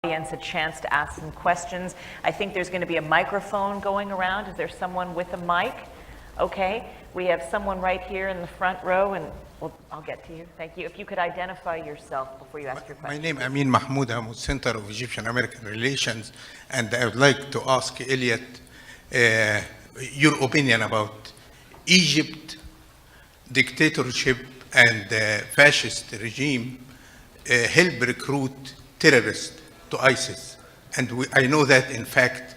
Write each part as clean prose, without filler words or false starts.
audience a chance to ask some questions. I think there's going to be a microphone going around. Is there someone with a mic? Okay, we have someone right here in the front row, and I'll get to you. Thank you. If you could identify yourself before you ask your question. My name is Amin Mahmoud. I'm with Center of Egyptian-American Relations, and I would like to ask Elliot your opinion about Egypt dictatorship and fascist regime help recruit terrorists to ISIS. And I know that, in fact,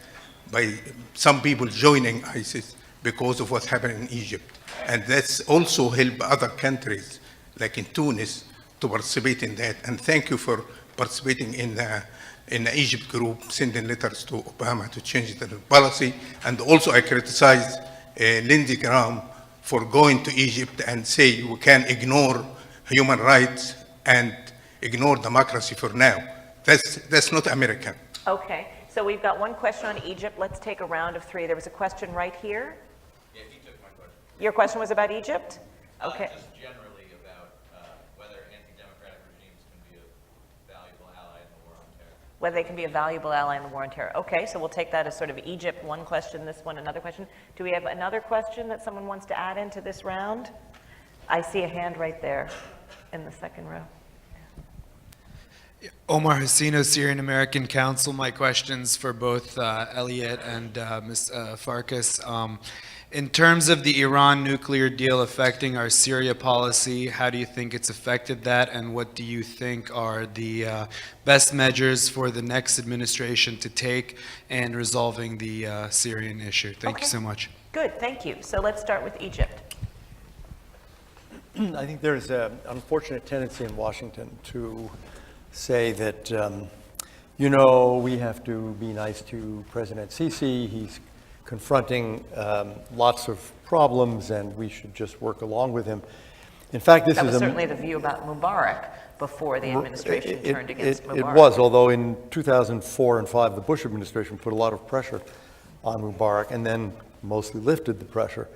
by some people joining ISIS because of what's happening in Egypt. And that's also help other countries, like in Tunis, to participate in that. And thank you for participating in the Egypt group, sending letters to Obama to change the policy. And also I criticize Lindsey Graham for going to Egypt and say we can ignore human rights and ignore democracy for now. That's not American. Okay, so we've got one question on Egypt. Let's take a round of three. There was a question right here. Yeah, he took my question. Your question was about Egypt? Okay. Just generally about whether anti-democratic regimes can be a valuable ally in the war on terror. Whether they can be a valuable ally in the war on terror. Okay, so we'll take that as sort of Egypt, one question, this one, another question. Do we have another question that someone wants to add into this round? I see a hand right there in the second row. Omar Hasino, Syrian American Council. My question's for both Elliot and Ms. Farkas. In terms of the Iran nuclear deal affecting our Syria policy, how do you think it's affected that, and what do you think are the best measures for the next administration to take in resolving the Syrian issue? Thank you so much. Good, thank you. So let's start with Egypt. I think there's an unfortunate tendency in Washington to say that, you know, we have to be nice to President Sisi. He's confronting lots of problems, and we should just work along with him. In fact, this that was certainly the view about Mubarak before the administration turned against Mubarak. It was, although in 2004 and 5, the Bush administration put a lot of pressure on Mubarak and then mostly lifted the pressure.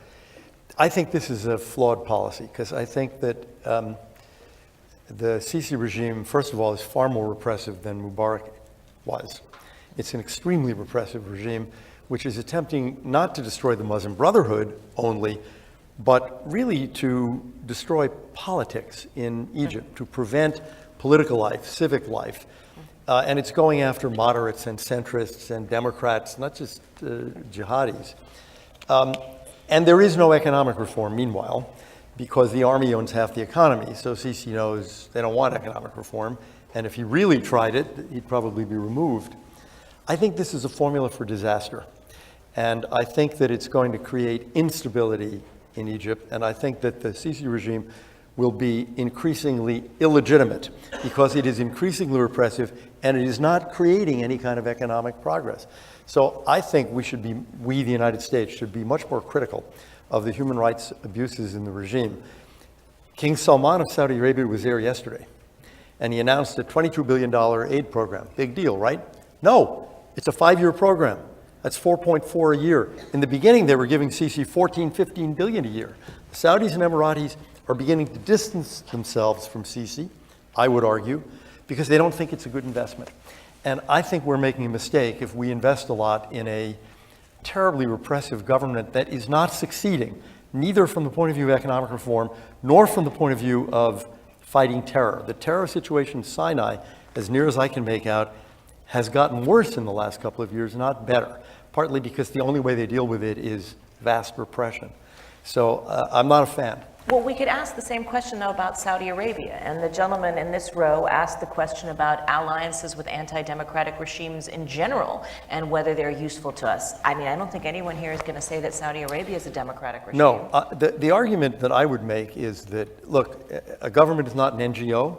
I think this is a flawed policy, because I think that the Sisi regime, first of all, is far more repressive than Mubarak was. It's an extremely repressive regime, which is attempting not to destroy the Muslim Brotherhood only, but really to destroy politics in Egypt, to prevent political life, civic life. And it's going after moderates and centrists and Democrats, not just jihadis. And there is no economic reform, meanwhile, because the army owns half the economy. So Sisi knows they don't want economic reform. And if he really tried it, he'd probably be removed. I think this is a formula for disaster. And I think that it's going to create instability in Egypt. And I think that the Sisi regime will be increasingly illegitimate because it is increasingly repressive and it is not creating any kind of economic progress. So I think we, the United States, should be much more critical of the human rights abuses in the regime. King Salman of Saudi Arabia was there yesterday, and he announced a $22 billion aid program. Big deal, right? No, it's a 5-year program. That's 4.4 a year. In the beginning, they were giving Sisi 14, 15 billion a year. The Saudis and Emiratis are beginning to distance themselves from Sisi, I would argue, because they don't think it's a good investment. And I think we're making a mistake if we invest a lot in a terribly repressive government that is not succeeding, neither from the point of view of economic reform, nor from the point of view of fighting terror. The terror situation in Sinai, as near as I can make out, has gotten worse in the last couple of years, not better, partly because the only way they deal with it is vast repression. So I'm not a fan. Well, we could ask the same question, though, about Saudi Arabia. And the gentleman in this row asked the question about alliances with anti-democratic regimes in general and whether they're useful to us. I mean, I don't think anyone here is going to say that Saudi Arabia is a democratic regime. No. The argument that I would make is that, look, a government is not an NGO.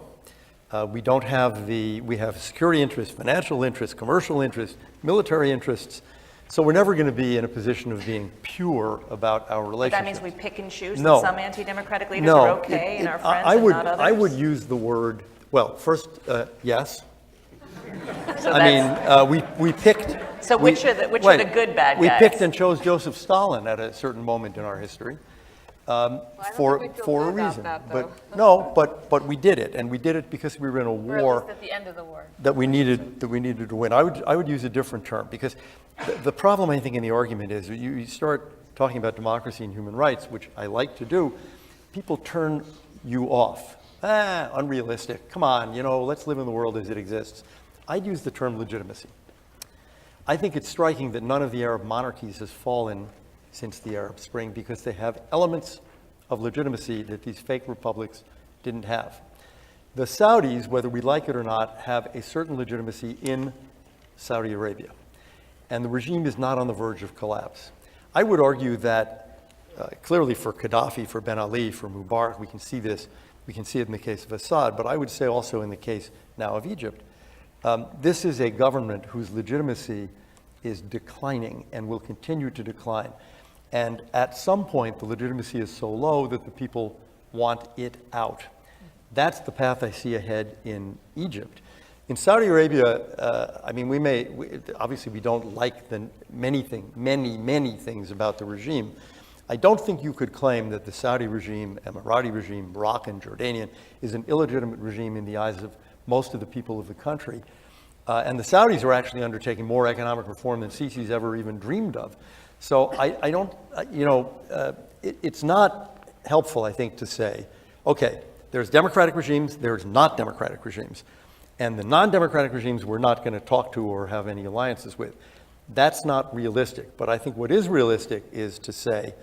We have security interests, financial interests, commercial interests, military interests. So we're never going to be in a position of being pure about our relationship. That means we pick and choose No. that some anti-democratic leaders are okay and our friends and not others? I would use the word, well, first, yes. So I mean, we picked. So which are the good bad guys? We picked and chose Joseph Stalin at a certain moment in our history. for think we feel for a good about reason. that, But no, but we did it, and we did it because we were in a Or at war least at the end of the war. that we needed to win. I would use a different term, because the problem, I think, in the argument is you start talking about democracy and human rights, which I like to do, people turn you off. Unrealistic. Come on, let's live in the world as it exists. I'd use the term legitimacy. I think it's striking that none of the Arab monarchies has fallen since the Arab Spring, because they have elements of legitimacy that these fake republics didn't have. The Saudis, whether we like it or not, have a certain legitimacy in Saudi Arabia, and the regime is not on the verge of collapse. I would argue that clearly for Gaddafi, for Ben Ali, for Mubarak, we can see this. We can see it in the case of Assad, but I would say also in the case now of Egypt. This is a government whose legitimacy is declining and will continue to decline. And at some point, the legitimacy is so low that the people want it out. That's the path I see ahead in Egypt. In Saudi Arabia, obviously we don't like the many things about the regime. I don't think you could claim that the Saudi regime, Emirati regime, Moroccan, Jordanian, is an illegitimate regime in the eyes of most of the people of the country. And the Saudis are actually undertaking more economic reform than Sisi's ever even dreamed of. So I don't, it's not helpful, I think, to say, okay, there's democratic regimes, there's not democratic regimes. And the non-democratic regimes we're not going to talk to or have any alliances with. That's not realistic. But I think what is realistic is to say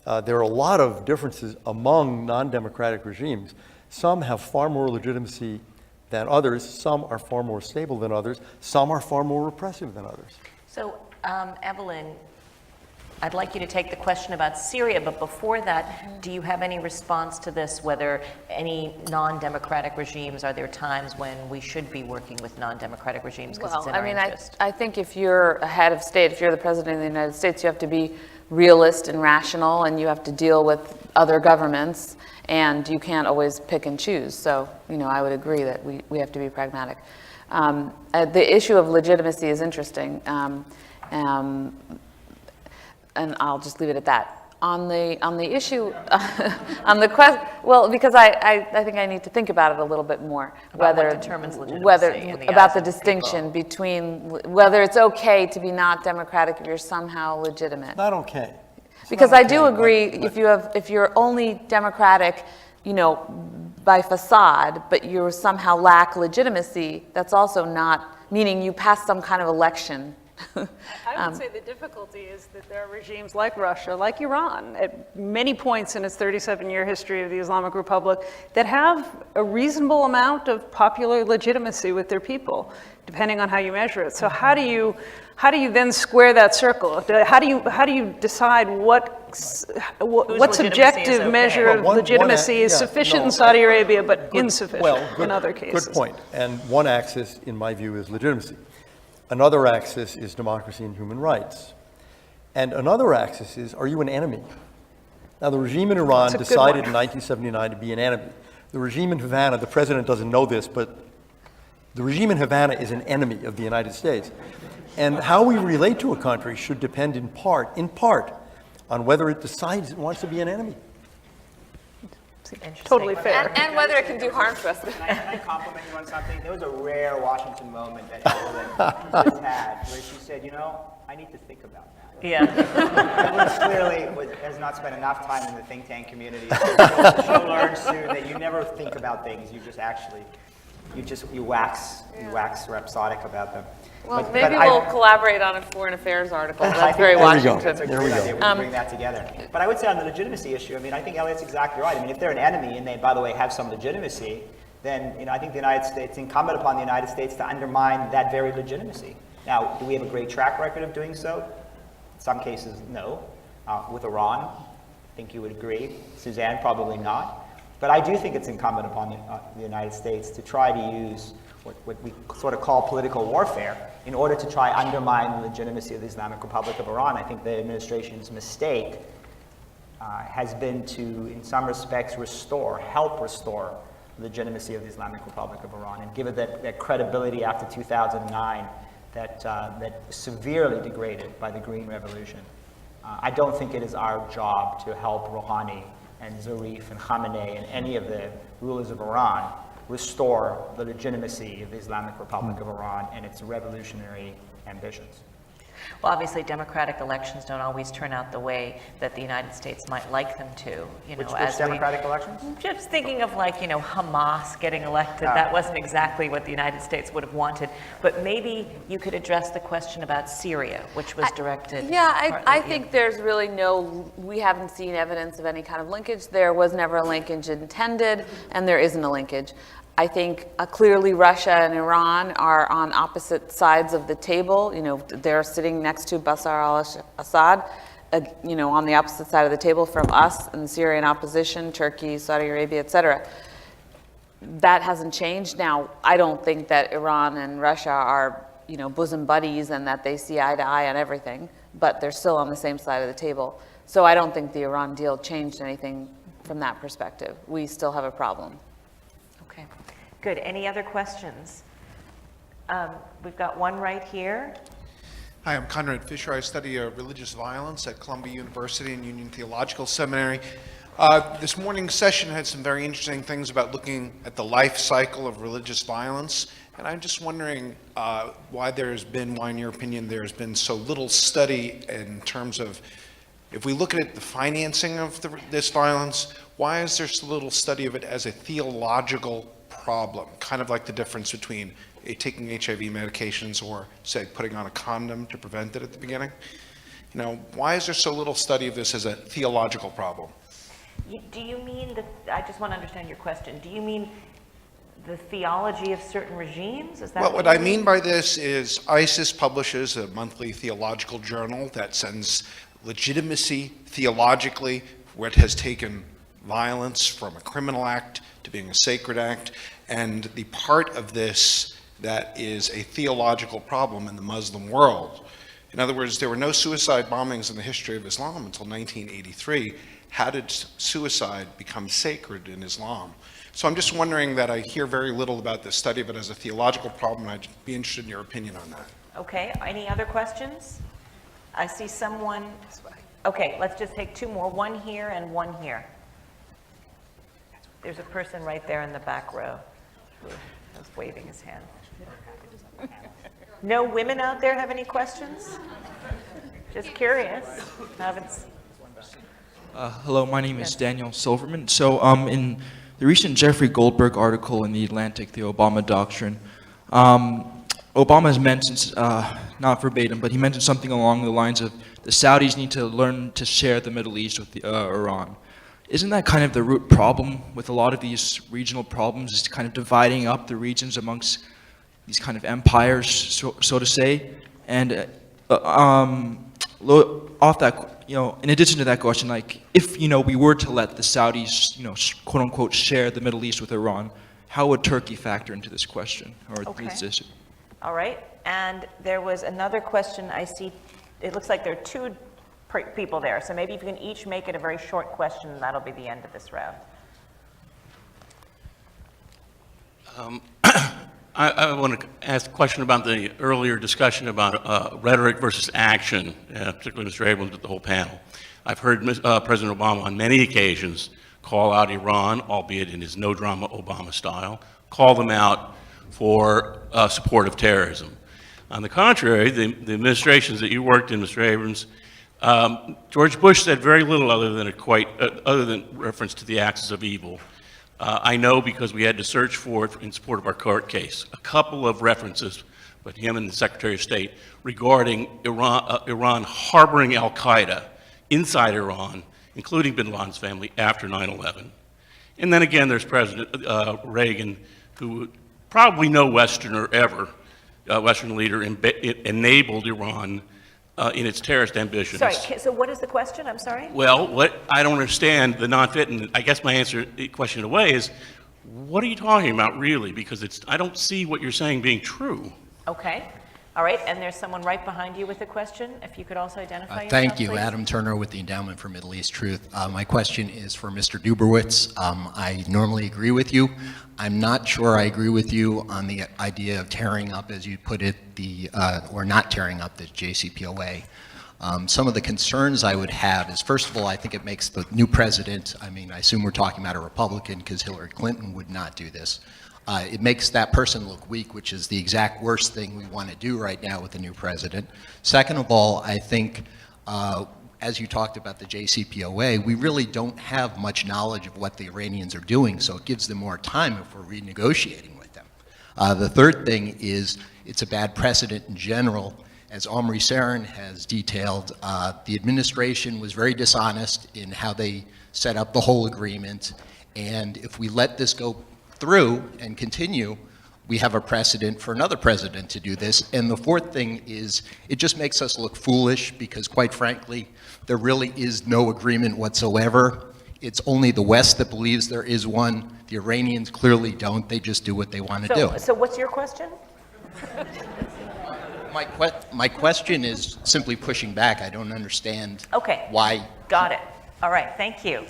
there are a lot of differences among non-democratic regimes. Some have far more legitimacy than others. Some are far more stable than others. Some are far more repressive than others. So, Evelyn, I'd like you to take the question about Syria, but before that, do you have any response to this, whether any non-democratic regimes, are there times when we should be working with non-democratic regimes because it's in our interest? I think if you're a head of state, if you're the president of the United States, you have to be realist and rational, and you have to deal with other governments, and you can't always pick and choose. So, I would agree that we have to be pragmatic. The issue of legitimacy is interesting. And I'll just leave it at that. On the issue, on the question, well, because I think I need to think about it a little bit more. About what determines legitimacy in the about eyes the of the distinction people. between whether it's okay to be not democratic if you're somehow legitimate. Not okay. It's Because not I do okay, agree, but if you're only democratic, by facade, but you somehow lack legitimacy, that's also not meaning you passed some kind of election. I would say the difficulty is that there are regimes like Russia, like Iran, at many points in its 37-year history of the Islamic Republic, that have a reasonable amount of popular legitimacy with their people, depending on how you measure it. So how do you then square that circle? How do you decide what legitimacy is subjective okay? measure Well, of one legitimacy is yeah, sufficient no, in Saudi Arabia, but good- insufficient well, in other cases? Good point. And one axis, in my view, is legitimacy. Another axis is democracy and human rights. And another axis is, are you an enemy? Now, the regime in Iran That's a good decided one. in 1979 to be an enemy. The regime in Havana, the president doesn't know this, but the regime in Havana is an enemy of the United States. And how we relate to a country should depend in part, on whether it decides it wants to be an enemy. Totally fair. And whether it can do harm to us. Can I compliment you on something? There was a rare Washington moment that Evelyn just had, where she said, I need to think about that. Yeah. Evelyn clearly has not spent enough time in the think tank community. She'll learn soon that you never think about things. You just actually, you wax rhapsodic about them. Well, But maybe I- we'll collaborate on a foreign affairs article. I That's think very There we go. Washington. That's a There great we go. idea. We can bring that together. But I would say on the legitimacy issue, I think Elliot's exactly right. If they're an enemy and they, by the way, have some legitimacy, then I think the United States, incumbent upon the United States to undermine that very legitimacy. Now, do we have a great track record of doing so? In some cases, no. With Iran, I think you would agree. Suzanne, probably not. But I do think it's incumbent upon the United States to try to use what we sort of call political warfare in order to try undermine the legitimacy of the Islamic Republic of Iran. I think the administration's mistake has been to, in some respects, help restore the legitimacy of the Islamic Republic of Iran and give it that credibility after 2009 that severely degraded by the Green Revolution. I don't think it is our job to help Rouhani and Zarif and Khamenei and any of the rulers of Iran restore the legitimacy of the Islamic Republic of Iran and its revolutionary ambitions. Well, obviously, democratic elections don't always turn out the way that the United States might like them to. You know, Which democratic elections? Just thinking of, like, you know, Hamas getting elected, that wasn't exactly what the United States would have wanted. But maybe you could address the question about Syria, which was directed. I think there's really we haven't seen evidence of any kind of linkage. There was never a linkage intended, and there isn't a linkage. I think clearly Russia and Iran are on opposite sides of the table. You know, they're sitting next to Bashar al-Assad, you know, on the opposite side of the table from us and the Syrian opposition, Turkey, Saudi Arabia, et cetera. That hasn't changed. Now, I don't think that Iran and Russia are, you know, bosom buddies and that they see eye to eye on everything, but they're still on the same side of the table. So I don't think the Iran deal changed anything from that perspective. We still have a problem. Okay, good. Any other questions? We've got one right here. Hi, I'm Conrad Fisher. I study religious violence at Columbia University and Union Theological Seminary. This morning's session had some very interesting things about looking at the life cycle of religious violence. And I'm just wondering why in your opinion, there's been so little study in terms of, if we look at the financing of this violence, why is there so little study of it as a theological problem? Kind of like the difference between taking HIV medications or, say, putting on a condom to prevent it at the beginning. You know, why is there so little study of this as a theological problem? Do you mean I just want to understand your question. Do you mean the theology of certain regimes? Is that Well, what I mean by this is ISIS publishes a monthly theological journal that sends legitimacy theologically, where it has taken violence from a criminal act to being a sacred act, and the part of this that is a theological problem in the Muslim world. In other words, there were no suicide bombings in the history of Islam until 1983. How did suicide become sacred in Islam? So I'm just wondering that I hear very little about the study of it as a theological problem, and I'd be interested in your opinion on that. Okay, any other questions? I see someone. Okay, let's just take two more, one here and one here. There's a person right there in the back row who was waving his hand. No women out there have any questions? Just curious. Hello, my name is Daniel Silverman. So in the recent Jeffrey Goldberg article in The Atlantic, The Obama Doctrine, Obama has mentioned, not verbatim, but he mentioned something along the lines of the Saudis need to learn to share the Middle East with Iran. Isn't that kind of the root problem with a lot of these regional problems, is kind of dividing up the regions amongst these kind of empires, so to say? And off that, you know, in addition to that question, like, if, you know, we were to let the Saudis, you know, quote unquote, share the Middle East with Iran, how would Turkey factor into this question or this issue? All right, and there was another question I see. It looks like there are two people there, so maybe if you can each make it a very short question, and that'll be the end of this round. I want to ask a question about the earlier discussion about rhetoric versus action, particularly Mr. Abrams with the whole panel. I've heard President Obama on many occasions call out Iran, albeit in his no-drama Obama style, call them out for support of terrorism. On the contrary, the administrations that you worked in, Mr. Abrams, George Bush said very little other than reference to the axis of evil. I know because we had to search for it in support of our court case. A couple of references, but him and the Secretary of State, regarding Iran harboring al-Qaeda inside Iran, including bin Laden's family, after 9/11. And then again, there's President Reagan, who probably no Westerner ever, Western leader, enabled Iran in its terrorist ambitions. Sorry, so what is the question? I'm sorry? Well, what I don't understand, the non-fit, and I guess my answer, the question in a way is, what are you talking about really? Because I don't see what you're saying being true. Okay. All right, and there's someone right behind you with a question. If you could also identify yourself, Thank you, please. Adam Turner with the Endowment for Middle East Truth. My question is for Mr. Dubowitz. I normally agree with you. I'm not sure I agree with you on the idea of tearing up, as you put it, or not tearing up the JCPOA. Some of the concerns I would have is, first of all, I think it makes the new president, I mean, I assume we're talking about a Republican because Hillary Clinton would not do this. It makes that person look weak, which is the exact worst thing we want to do right now with the new president. Second of all, I think, as you talked about the JCPOA, we really don't have much knowledge of what the Iranians are doing, so it gives them more time if we're renegotiating with them. The third thing is it's a bad precedent in general. As Omri Sarin has detailed, the administration was very dishonest in how they set up the whole agreement, and if we let this go through and continue, we have a precedent for another president to do this. And the fourth thing is, it just makes us look foolish because, quite frankly, there really is no agreement whatsoever. It's only the West that believes there is one. The Iranians clearly don't. They just do what they want to do. So what's your question? My question is simply pushing back. I don't understand why. Got it. All right, thank you.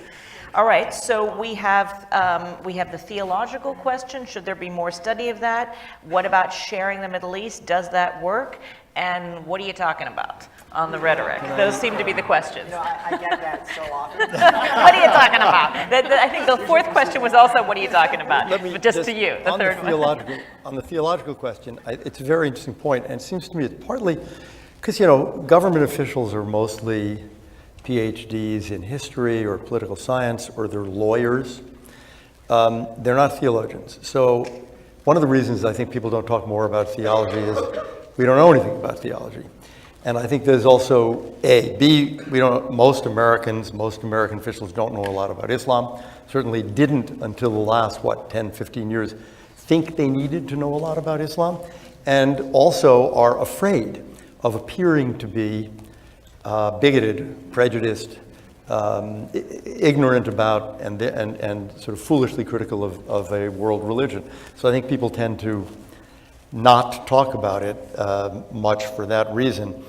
All right, so we have the theological question. Should there be more study of that? What about sharing the Middle East? Does that work? And what are you talking about on the rhetoric? Those seem to be the questions. No, I get that so often. What are you talking about? I think the fourth question was also, what are you talking about? But just to you, the third one. On the theological question, it's a very interesting point, and it seems to me it's partly because, you know, government officials are mostly PhDs in history or political science, or they're lawyers. They're not theologians. So one of the reasons I think people don't talk more about theology is we don't know anything about theology. And I think there's also most American officials don't know a lot about Islam, certainly didn't until the last, 10, 15 years, think they needed to know a lot about Islam, and also are afraid of appearing to be bigoted, prejudiced, ignorant about, and sort of foolishly critical of a world religion. So I think people tend to not talk about it much for that reason.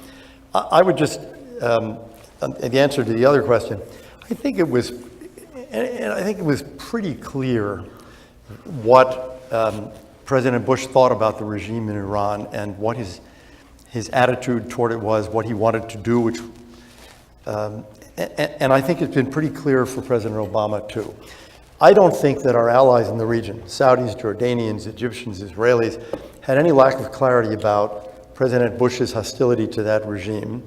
I would just, the answer to the other question, I think it was pretty clear what President Bush thought about the regime in Iran and what his attitude toward it was, what he wanted to do, and I think it's been pretty clear for President Obama too. I don't think that our allies in the region, Saudis, Jordanians, Egyptians, Israelis, had any lack of clarity about President Bush's hostility to that regime.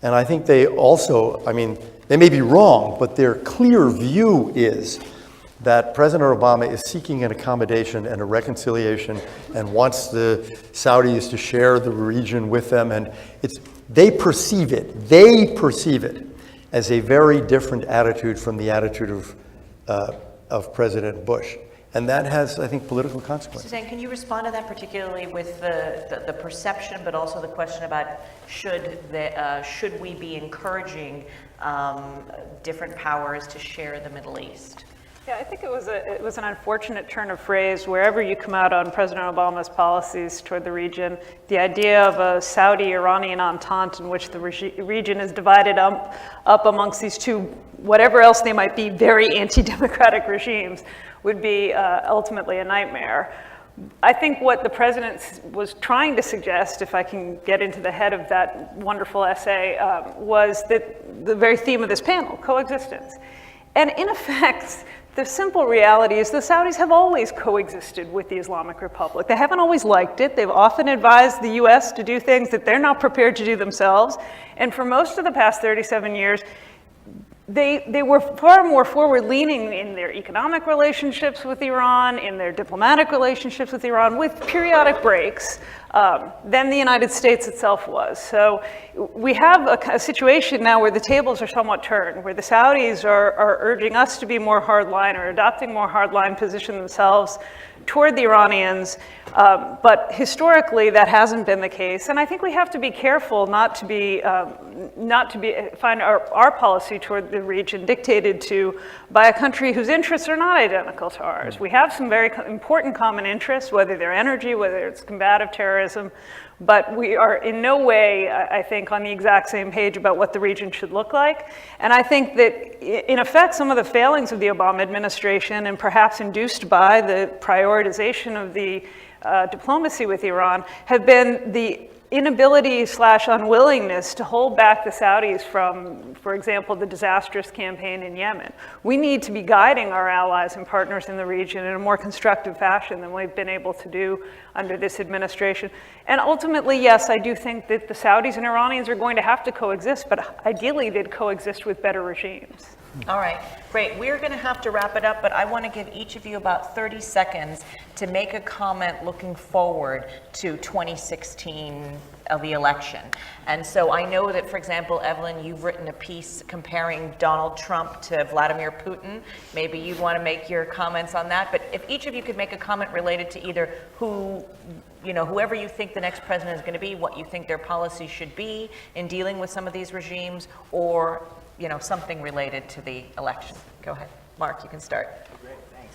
And I think they also, I mean, they may be wrong, but their clear view is that President Obama is seeking an accommodation and a reconciliation and wants the Saudis to share the region with them. And they perceive it as a very different attitude from the attitude of President Bush. And that has, I think, political consequences. Suzanne, can you respond to that, particularly with the perception, but also the question about should we be encouraging different powers to share the Middle East? Yeah, I think it was an unfortunate turn of phrase wherever you come out on President Obama's policies toward the region. The idea of a Saudi-Iranian entente in which the region is divided up amongst these two, whatever else they might be, very anti-democratic regimes would be ultimately a nightmare. I think what the president was trying to suggest, if I can get into the head of that wonderful essay, was that the very theme of this panel, coexistence. And in effect, the simple reality is the Saudis have always coexisted with the Islamic Republic. They haven't always liked it. They've often advised the US to do things that they're not prepared to do themselves. And for most of the past 37 years, they were far more forward-leaning in their economic relationships with Iran, in their diplomatic relationships with Iran, with periodic breaks, than the United States itself was. So we have a situation now where the tables are somewhat turned, where the Saudis are urging us to be more hardline or adopting more hardline position themselves toward the Iranians, but historically that hasn't been the case. And I think we have to be careful not to find our policy toward the region dictated to by a country whose interests are not identical to ours. We have some very important common interests, whether they're energy, whether it's combative terrorism, but we are in no way, I think, on the exact same page about what the region should look like. And I think that, in effect, some of the failings of the Obama administration, and perhaps induced by the prioritization of the diplomacy with Iran, have been the inability / unwillingness to hold back the Saudis from, for example, the disastrous campaign in Yemen. We need to be guiding our allies and partners in the region in a more constructive fashion than we've been able to do under this administration. And ultimately, yes, I do think that the Saudis and Iranians are going to have to coexist, but ideally they'd coexist with better regimes. All right, great. We're going to have to wrap it up, but I want to give each of you about 30 seconds to make a comment looking forward to 2016 of the election. And so I know that, for example, Evelyn, you've written a piece comparing Donald Trump to Vladimir Putin. Maybe you want to make your comments on that, but if each of you could make a comment related to either whoever you think the next president is going to be, what you think their policy should be in dealing with some of these regimes, or something related to the election. Go ahead. Mark, you can start. Great, thanks.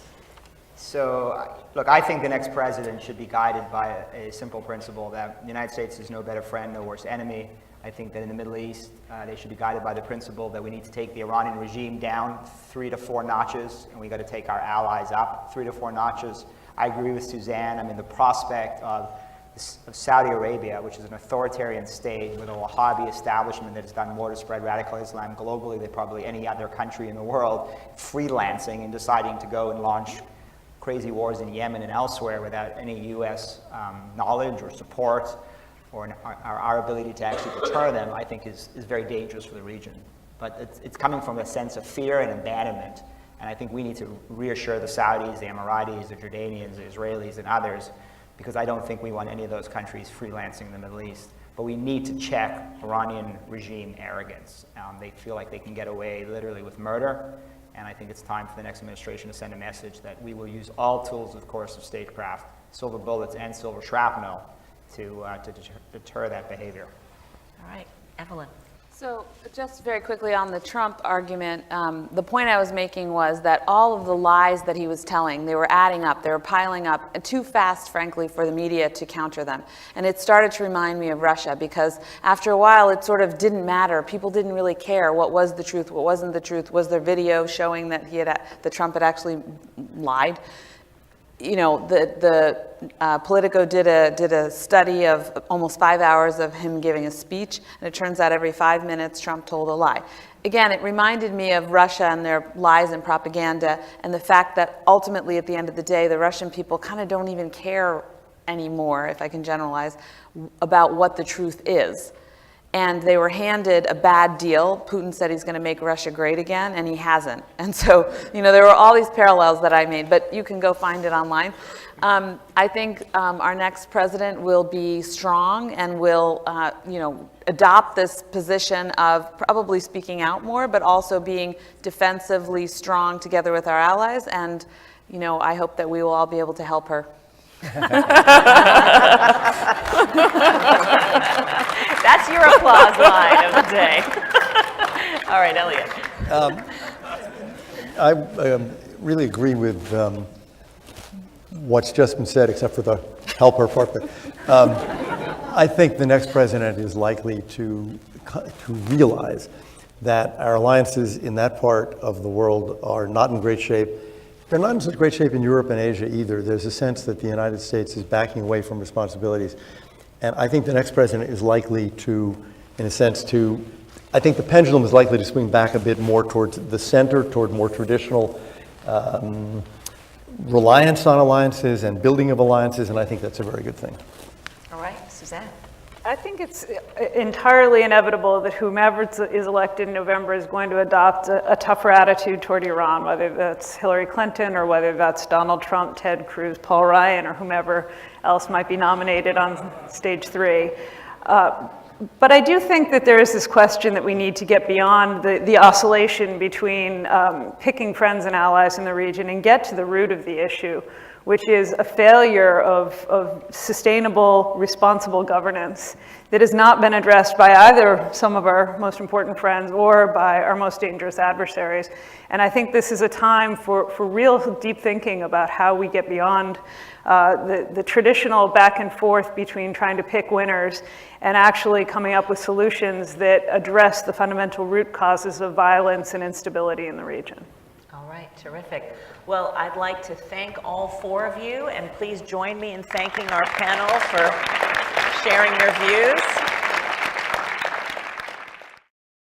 So, look, I think the next president should be guided by a simple principle that the United States is no better friend, no worse enemy. I think that in the Middle East, they should be guided by the principle that we need to take the Iranian regime down 3 to 4 notches, and we got to take our allies up 3 to 4 notches. I agree with Suzanne. I mean, the prospect of Saudi Arabia, which is an authoritarian state with a Wahhabi establishment that has done more to spread radical Islam globally than probably any other country in the world, freelancing and deciding to go and launch crazy wars in Yemen and elsewhere without any U.S. Knowledge or support or our ability to actually deter them, I think is very dangerous for the region. But it's coming from a sense of fear and abandonment. And I think we need to reassure the Saudis, the Emiratis, the Jordanians, the Israelis, and others, because I don't think we want any of those countries freelancing in the Middle East. But we need to check Iranian regime arrogance. They feel like they can get away literally with murder, and I think it's time for the next administration to send a message that we will use all tools, of course, of statecraft, silver bullets and silver shrapnel, to deter that behavior. All right, Evelyn. So just very quickly on the Trump argument, the point I was making was that all of the lies that he was telling, they were adding up, they were piling up, and too fast, frankly, for the media to counter them. And it started to remind me of Russia, because after a while, it sort of didn't matter. People didn't really care what was the truth, what wasn't the truth. Was there video showing that that Trump had actually lied? The Politico did a study of almost 5 hours of him giving a speech, and it turns out every 5 minutes Trump told a lie. Again, it reminded me of Russia and their lies and propaganda, and the fact that ultimately at the end of the day, the Russian people kind of don't even care anymore, if I can generalize, about what the truth is. And they were handed a bad deal. Putin said he's going to make Russia great again, and he hasn't. And so, there were all these parallels that I made, but you can go find it online. I think our next president will be strong and will, adopt this position of probably speaking out more, but also being defensively strong together with our allies. And, I hope that we will all be able to help her. That's your applause line of the day. All right, Elliot. I really agree with what's just been said, except for the helper part. But I think the next president is likely to realize that our alliances in that part of the world are not in great shape. They're not in such great shape in Europe and Asia either. There's a sense that the United States is backing away from responsibilities. And I think the next president is likely to, in a sense, I think the pendulum is likely to swing back a bit more towards the center, toward more traditional reliance on alliances and building of alliances, and I think that's a very good thing. All right, Suzanne. I think it's entirely inevitable that whomever is elected in November is going to adopt a tougher attitude toward Iran, whether that's Hillary Clinton or whether that's Donald Trump, Ted Cruz, Paul Ryan, or whomever else might be nominated on stage 3. But I do think that there is this question that we need to get beyond the oscillation between picking friends and allies in the region and get to the root of the issue, which is a failure of sustainable, responsible governance that has not been addressed by either some of our most important friends or by our most dangerous adversaries. And I think this is a time for real deep thinking about how we get beyond the traditional back and forth between trying to pick winners and actually coming up with solutions that address the fundamental root causes of violence and instability in the region. All right, terrific. Well, I'd like to thank all 4 of you, and please join me in thanking our panel for sharing your views.